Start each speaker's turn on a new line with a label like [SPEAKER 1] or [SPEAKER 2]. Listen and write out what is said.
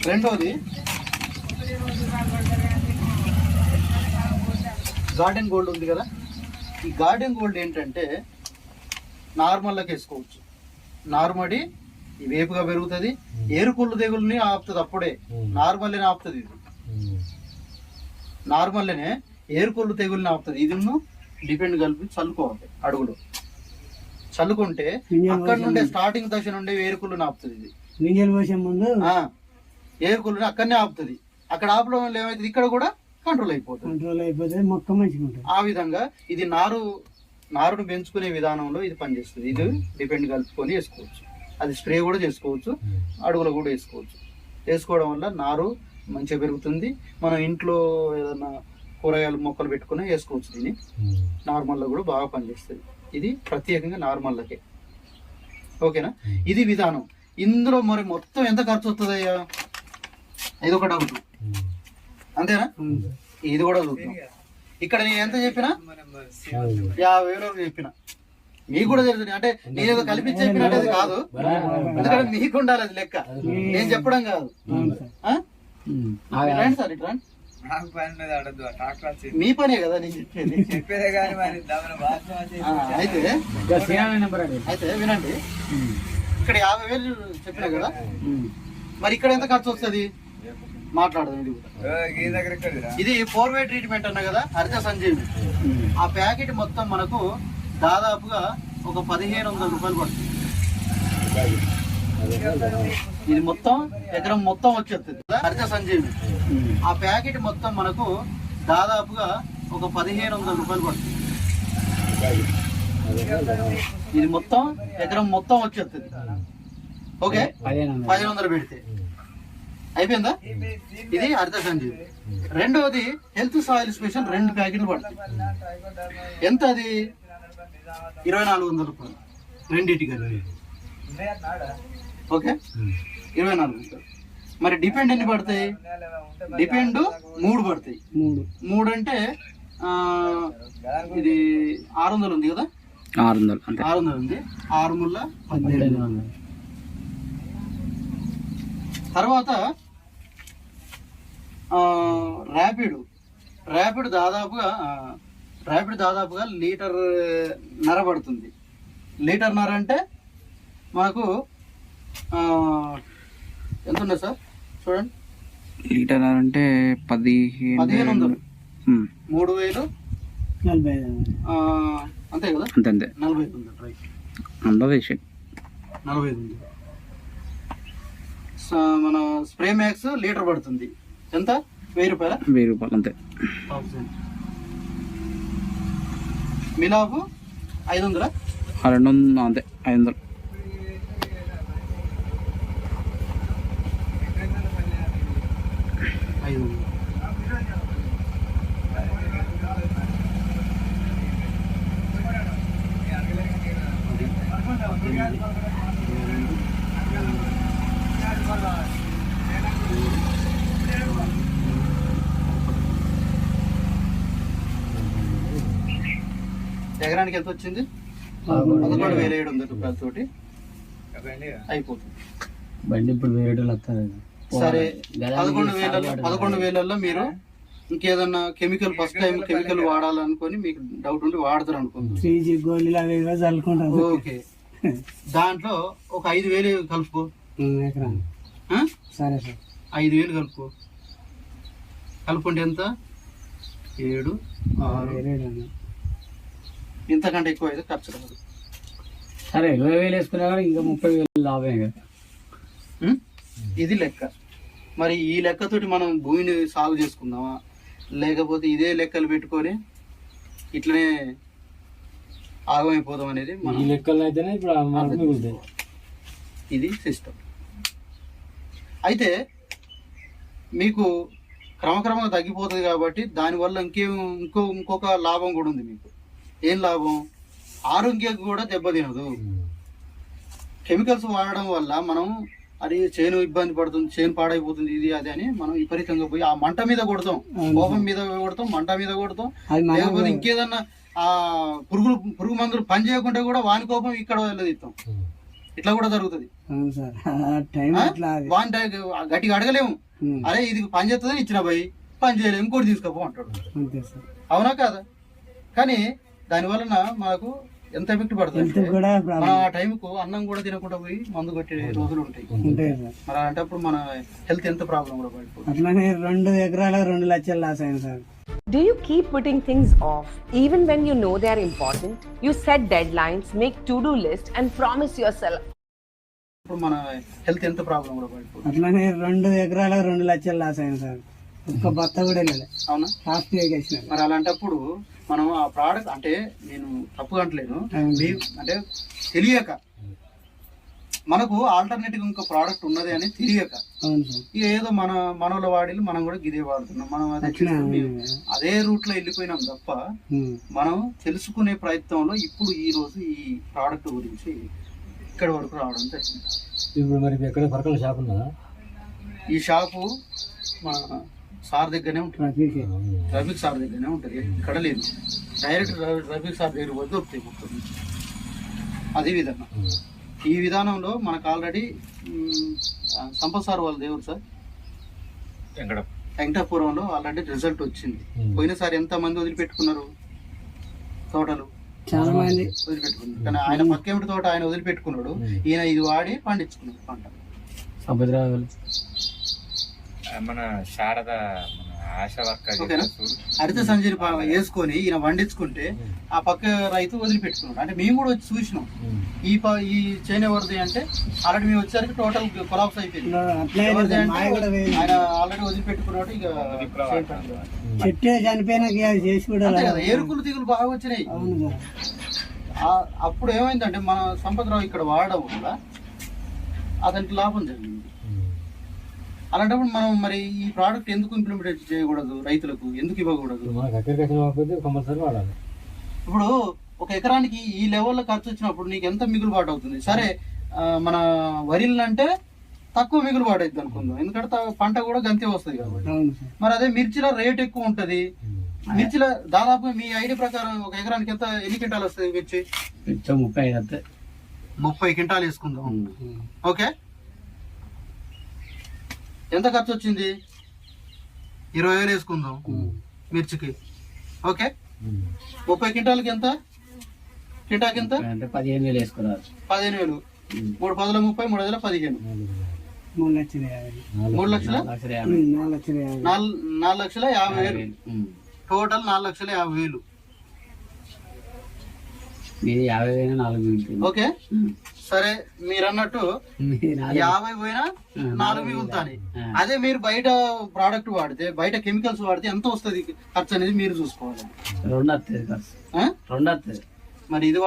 [SPEAKER 1] రెండోది garden gold ఉంది కదా, ఈ గార్డెన్ గోల్డ్ ఏంటంటే నార్మల్లోకి వేసుకోవచ్చు. నార్మడి ఈ వేపుగా పెరుగుతుంది, ఏరుకుళ్ళు తెగుల్ని ఆపుతుంది. అప్పుడే నార్మల్ని ఆపుతుంది. ఇది నార్మల్నే ఏరుకుళ్ళు తెగుల్ని ఆపుతుంది. ఇది డిపెండ్ కలిపి చల్లుకోవాలి. అడుగులు చల్లుకుంటే అక్కడ నుండే స్టార్టింగ్ దశ నుండే ఏరుకుళ్ళు ఆపుతుంది. ఇది ఏరుకుళ్ళని అక్కడనే ఆపుతుంది. అక్కడ ఆపడం వల్ల ఏమైతుంది, ఇక్కడ కూడా కంట్రోల్ అయిపోతుంది.
[SPEAKER 2] మొక్క మంచిగా.
[SPEAKER 1] ఆ విధంగా ఇది నారును పెంచుకునే విధానంలో ఇది పనిచేస్తుంది. ఇది డిపెండ్ కలుపుకొని వేసుకోవచ్చు. అది స్ప్రే కూడా చేసుకోవచ్చు, అడుగులో కూడా వేసుకోవచ్చు. వేసుకోవడం వల్ల నారు మంచిగా పెరుగుతుంది. మనం ఇంట్లో ఏదైనా కూరగాయలు మొక్కలు పెట్టుకుని వేసుకోవచ్చు. దీన్ని నార్మల్లో కూడా బాగా పనిచేస్తుంది. ఇది ప్రత్యేకంగా నార్మల్లకే. ఓకేనా? ఇది విధానం. ఇందులో మరి మొత్తం ఎంత ఖర్చు వస్తుందయ్యా, ఇది ఒక డౌట్. అంతేనా? ఇది కూడా చూద్దాం. ఇక్కడ నేను ఎంత చెప్పినా 50,000 చెప్పిన మీకు కూడా తెలుసు. అంటే నేను కలిపి చెప్పినట్టు కాదు, ఎందుకంటే మీకు ఉండాలి అది లెక్క. నేను చెప్పడం కాదు. రండి సార్, ఇటు రండి. మీ పనే కదా నేను చెప్పేది. అయితే వినండి, ఇక్కడ 50,000 చెప్పినా కదా, మరి ఇక్కడ ఎంత ఖర్చు వస్తుంది మాట్లాడదాం. ఇది 4-way ట్రీట్మెంట్ అన్నా కదా, హరిత సంజీవి. ఆ ప్యాకెట్ మొత్తం మనకు దాదాపుగా ఒక 1,500 రూపాయలు పడుతుంది. ఇది మొత్తం ఎకరం మొత్తం వచ్చేస్తుంది హరిత సంజీవి. ఆ ప్యాకెట్ మొత్తం మనకు దాదాపుగా ఒక 1,500 రూపాయలు పడుతుంది. ఇది మొత్తం ఎకరం మొత్తం వచ్చేస్తుంది. ఓకే, 1,500 పెడితే అయిపోయిందా? ఇది హరిత సంజీవి. రెండవది హెల్త్ సాయిల్ స్పెషల్ 2 ప్యాకెట్లు పడుతుంది. ఎంత అది? 2,400 రూపాయలు రెండింటికి. ఓకే, 2,400. మరి డిపెండ్ ఎన్ని పడతాయి? డిపెండ్ 3 పడతాయి. 3 అంటే ఇది 600 ఉంది కదా, 600 ఉంది. 6×17. తర్వాత ర్యాపిడ్ దాదాపుగా లీటర్ నర పడుతుంది. లీటర్ నర అంటే మాకు ఎంత ఉంది సార్ చూడండి.
[SPEAKER 3] లీటర్ నర అంటే 1,500.
[SPEAKER 1] 3,000 అంతే కదా,
[SPEAKER 3] అంతే
[SPEAKER 1] 45 ఉంది. రైట్, 45 ఉంది. మన స్ప్రే మ్యాక్స్ లీటర్ పడుతుంది. ఎంత? 1,000 రూపాయలు.
[SPEAKER 3] 1,000 రూపాయలు అంతే.
[SPEAKER 1] మిలాపు 500.
[SPEAKER 3] 200 అంతే, 500.
[SPEAKER 1] ఎకరానికి ఎంత వచ్చింది? 11,700 రూపాయలతోటి అయిపోతుంది.
[SPEAKER 2] బండి ఇప్పుడు 1,000 వస్తుంది.
[SPEAKER 1] సరే, 11,000లో మీరు ఇంకేదన్నా కెమికల్ ఫస్ట్ టైం కెమికల్ వాడాలనుకొని మీకు డౌట్ ఉండి వాడతారు అనుకోండి. ఓకే, దాంట్లో ఒక 5,000 కలుపుకో.
[SPEAKER 2] సరే సార్,
[SPEAKER 1] 5,000 కలుపుకుంటే ఎంత? 7, 6. ఇంతకంటే ఎక్కువ అయితే ఖర్చు రాదు.
[SPEAKER 2] సరే, 20,000 వేసుకున్నా ఇంకా 30,000 లాభమే కదా.
[SPEAKER 1] ఇది లెక్క. మరి ఈ లెక్కతోటి మనం భూమిని సాగు చేసుకుందామా, లేకపోతే ఇదే లెక్కలు పెట్టుకొని ఇట్లనే ఆగమైపోదాం అనేది
[SPEAKER 2] ఈ లెక్కలు అయితేనే ఇప్పుడు
[SPEAKER 1] ఇది సిస్టమ్. అయితే మీకు క్రమక్రమంగా తగ్గిపోతుంది కాబట్టి దానివల్ల ఇంకొక లాభం కూడా ఉంది మీకు. ఏం లాభం? ఆరోగ్యం కూడా దెబ్బతినదు. కెమికల్స్ వాడడం వల్ల మనం అది చేను ఇబ్బంది పడుతుంది, చేను పాడైపోతుంది, ఇది అది అని మనం విపరీతంగా పోయి ఆ మంట మీద కొడతాం, కోపం మీద కొడతాం, మంట మీద కొడతాం. లేకపోతే ఇంకేదన్నా ఆ పురుగు మందులు పని చేయకుండా కూడా వాని కోపం ఇక్కడ వెళ్ళదిస్తాం. ఇట్లా కూడా జరుగుతుంది.
[SPEAKER 2] అవును సార్, టైం అట్లా అది.
[SPEAKER 1] వాన్ గట్టిగా అడగలేము,
[SPEAKER 2] ఉమ్,
[SPEAKER 1] అరే ఇది పని చేస్తుందని ఇచ్చిన పోయి పని చేయలేము, ఇంకోటి తీసుకోపో అంటాడు.
[SPEAKER 2] అంతే సార్.
[SPEAKER 1] అవునా కాదా? కానీ దాని వలన మనకు ఎంత ఎఫెక్ట్ పడుతుంది
[SPEAKER 2] హెల్త్
[SPEAKER 1] అంటే,
[SPEAKER 2] కూడా
[SPEAKER 1] మన
[SPEAKER 2] ప్రాబ్లం
[SPEAKER 1] ఆ టైంకు అన్నం కూడా తినకుండా పోయి మందు కొట్టే రోజులు ఉంటాయి.
[SPEAKER 2] ఉంటాయి సార్.
[SPEAKER 1] మరి అలాంటప్పుడు మన హెల్త్ ఎంత ప్రాబ్లం కూడా పడిపోతుంది.
[SPEAKER 2] అట్లానే 2 ఎకరాలకు 2 లక్షలు లాస్ అయింది sir.
[SPEAKER 4] Do you keep putting things off even when you know they are important? You set deadlines, make to-do list and promise yourself.
[SPEAKER 1] ఇప్పుడు మన హెల్త్ ఎంత ప్రాబ్లం కూడా పడిపోతుంది.
[SPEAKER 2] అట్లానే 2 ఎకరాలకు 2 లక్షలు లాస్ అయింది సార్. ఒక్క బత్త కూడా వెళ్ళలే,
[SPEAKER 1] అవునా?
[SPEAKER 2] ఫాస్ట్ వేసిన.
[SPEAKER 1] మరి అలాంటప్పుడు మనం ఆ ప్రోడక్ట్ అంటే నేను తప్పుగా అంటలేను, అంటే తెలియక మనకు ఆల్టర్నేటివ్ ఇంకో ప్రోడక్ట్ ఉన్నది అని తెలియక
[SPEAKER 2] అవును సార్.
[SPEAKER 1] ఇక ఏదో మనలో వాడిలు మనం కూడా గిదే వాడుతున్నాం. మనం అదే
[SPEAKER 2] అట్లా
[SPEAKER 1] అదే రూట్ లో వెళ్ళిపోయినాం తప్ప
[SPEAKER 2] ఉమ్,
[SPEAKER 1] మనం తెలుసుకునే ప్రయత్నంలో ఇప్పుడు ఈ రోజు ఈ ప్రోడక్ట్ గురించి ఇక్కడ వరకు రావడం జరిగింది.
[SPEAKER 5] ఇప్పుడు మరి ఎక్కడ పరకల షాప్ ఉందా?
[SPEAKER 1] ఈ షాపు మన సార్ దగ్గరనే ఉంటుంది,
[SPEAKER 2] ట్రాఫిక్
[SPEAKER 1] రఫీక్ సార్ దగ్గరనే ఉంటుంది, ఇక్కడ లేదు. డైరెక్ట్ రఫీక్ సార్ దగ్గర పోతే దొరుకుతాయి మొత్తం. అదే విధంగా ఈ విధానంలో మనకు ఆల్రెడీ సంపత్ సార్ వాళ్ళ దేవుడు సార్ వెంకటాపురంలో ఆల్రెడీ రిజల్ట్ వచ్చింది. పోయినసారి ఎంత మంది వదిలిపెట్టుకున్నారు తోటలు,
[SPEAKER 2] చాలా మంది
[SPEAKER 1] వదిలిపెట్టుకున్నారు. కానీ ఆయన పక్కేమిటి తోట ఆయన వదిలిపెట్టుకున్నాడు, ఈయన ఇది వాడి పండించుకున్నాడు పంట.
[SPEAKER 6] మన శారద మన ఆశా వర్కర్
[SPEAKER 1] ఓకేనా? హరిత సంజీని వేసుకొని ఈయన వండించుకుంటే ఆ పక్క రైతు వదిలిపెట్టుకున్నాడు. అంటే మేము కూడా వచ్చి చూసినాం ఈ చేను ఎవరిది అంటే ఆల్రెడీ మేము వచ్చేసరికి టోటల్ కొలాప్స్ అయిపోయింది.
[SPEAKER 2] అట్లే
[SPEAKER 1] ఎవరిది
[SPEAKER 2] సార్,
[SPEAKER 1] అంటే
[SPEAKER 2] మాయ కూడా వేయలేదు.
[SPEAKER 1] ఆయన ఆల్రెడీ వదిలిపెట్టుకున్నాడు. ఇక
[SPEAKER 2] చెట్టే చనిపోయినాక అది చేసి కూడా
[SPEAKER 1] అంతే కదా, ఏరుకులు తీగులు బాగా వచ్చినాయి.
[SPEAKER 2] అవును సార్.
[SPEAKER 1] అప్పుడు ఏమైందంటే మన సంపత్రావు ఇక్కడ వాడడం వల్ల అతనికి లాభం జరిగింది. అలాంటప్పుడు మనం మరి ఈ ప్రోడక్ట్ ఎందుకు ఇంప్లిమెంట్ చేయకూడదు, రైతులకు ఎందుకు ఇవ్వకూడదు?
[SPEAKER 5] మనకు అగ్రికల్చర్ కాకపోతే కంపల్సరీ వాడాలి.
[SPEAKER 1] ఇప్పుడు ఒక ఎకరానికి ఈ లెవెల్లో ఖర్చు వచ్చినప్పుడు నీకు ఎంత మిగులుబాటు అవుతుంది? సరే మన వరిలు అంటే తక్కువ మిగులుబాటు అవుతుంది అనుకుందాం, ఎందుకంటే పంట కూడా గంతే వస్తుంది కాబట్టి.
[SPEAKER 2] అవును సార్.
[SPEAKER 1] మరి అదే మిర్చిలో రేట్ ఎక్కువ ఉంటది. మిర్చిలో దాదాపు మీ ఐడియా ప్రకారం ఒక ఎకరానికి ఎన్ని క్వింటాలు వస్తుంది మిర్చి? 30 క్వింటాలు వేసుకుందాం. ఓకే, ఎంత ఖర్చు వచ్చింది? 20,000 వేసుకుందాం మిర్చికి. ఓకే, 30 క్వింటాలకి ఎంత? క్వింటాకి ఎంత?
[SPEAKER 2] 15,000 వేసుకున్నారు.
[SPEAKER 1] 15,000. 3 10 30, 3 5 15, 4,50,000. టోటల్ 4,50,000. ఓకే, సరే మీరు అన్నట్టు 50 పోయినా 4 మిగులుతాయి. అదే మీరు బయట ప్రోడక్ట్ వాడితే, బయట కెమికల్స్ వాడితే ఎంత వస్తుంది ఖర్చు అనేది మీరు చూసుకోవాలి.
[SPEAKER 2] రెండు వస్తుంది.
[SPEAKER 1] మరి ఇది